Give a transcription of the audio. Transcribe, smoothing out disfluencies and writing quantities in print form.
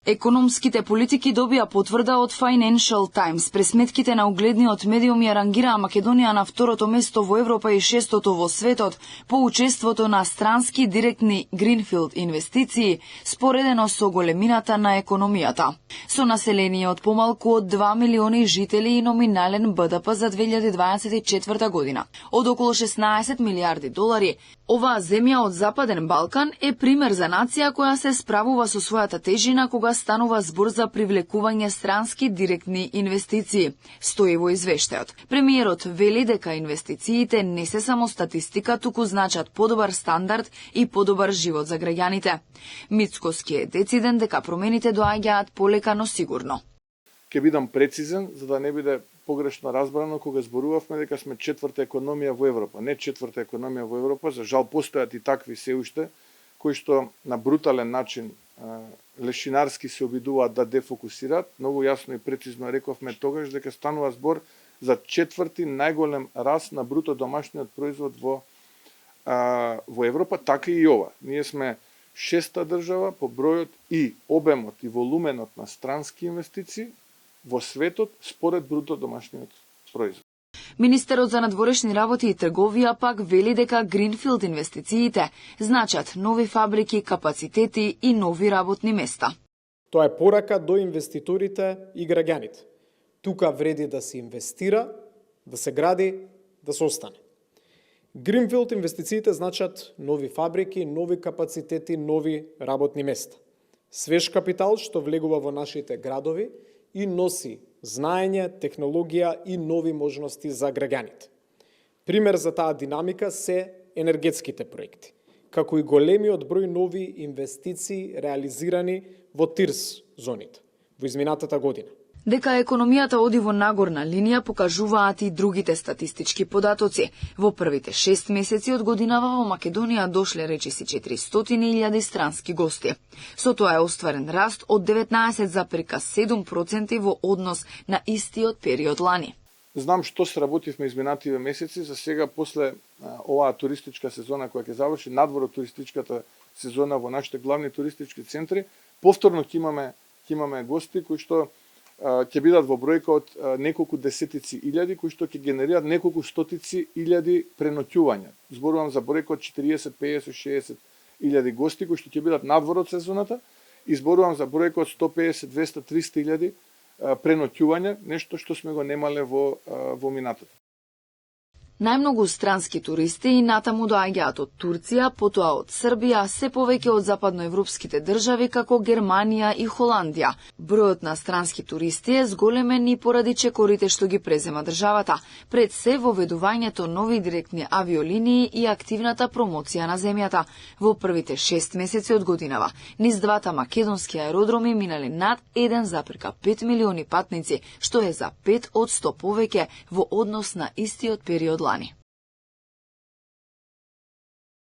Економските политики добија потврда од Financial Times. Пресметките на угледниот медиум ја рангираа Македонија на второто место во Европа и шестото во светот по учеството на странски директни гринфилд инвестиции, споредено со големината на економијата. Со население од помалку од 2 милиони жители и номинален БДП за 2024 година од околу 16 милиарди долари, оваа земја од Западен Балкан е пример за нација која се справува со својата тежина кога станува збор за привлекување странски директни инвестиции, стои во извештајот. Премиерот вели дека инвестициите не се само статистика, туку значат подобар стандард и подобар живот за граѓаните. Мицкоски е дециден дека промените доаѓаат полека, но сигурно. Ке бидам прецизен, за да не биде погрешно разбрано кога зборувавме дека сме четврта економија во Европа. Не четврта економија во Европа, за жал постојат и такви се уште, кои што на брутален начин лешинарски се обидуваат да дефокусираат. Многу јасно и прецизно рековме тогаш дека станува збор за четврти најголем раст на бруто домашниот производ во Европа, така и ова. Ние сме шеста држава по бројот и обемот и волуменот на странски инвестиции во светот според бруто домашниот производ. Министерот за надворешни работи и трговија пак вели дека гринфилд инвестициите значат нови фабрики, капацитети и нови работни места. Тоа е порака до инвеститорите и граѓаните. Тука вреди да се инвестира, да се гради, да се остане. Гринфилд инвестициите значат нови фабрики, нови капацитети, нови работни места. Свеж капитал што влегува во нашите градови и носи знаење, технологија и нови можности за граѓаните. Пример за таа динамика се енергетските проекти, како и големиот број нови инвестиции реализирани во ТИРС зоните во изминатата година. Дека економијата оди во нагорна линија покажуваат и другите статистички податоци. Во првите 6 месеци од годинава во Македонија дошле речиси 400.000 странски гости. Со тоа е остварен раст од 19,7% во однос на истиот период лани. Знам што сработивме изминативе месеци, за сега после оваа туристичка сезона која ќе заврши, надвор од туристичката сезона во нашите главни туристички центри, повторно ќе имаме гости кои што ќе бидат во бројка од неколку десетици илјади, кои што ќе генерираат неколку стотици илјади преноќувања. Зборувам за бројка од 40, 50, 60 илјади гости кои што ќе бидат надвор од сезоната и зборувам за бројка од 150, 200, 300 илјади преноќувања, нешто што сме го немале во минатото. Најмногу странски туристи и натаму доаѓаат од Турција, потоа од Србија, се повеќе од западноевропските држави како Германија и Холандија. Бројот на странски туристи е зголемен и поради чекорите што ги презема државата, пред се воведувањето нови директни авиолинии и активната промоција на земјата. Во првите 6 месеци од годинава, низ двата македонски аеродроми минале над 1,5 милиони патници, што е за 5% повеќе во однос на истиот период лани.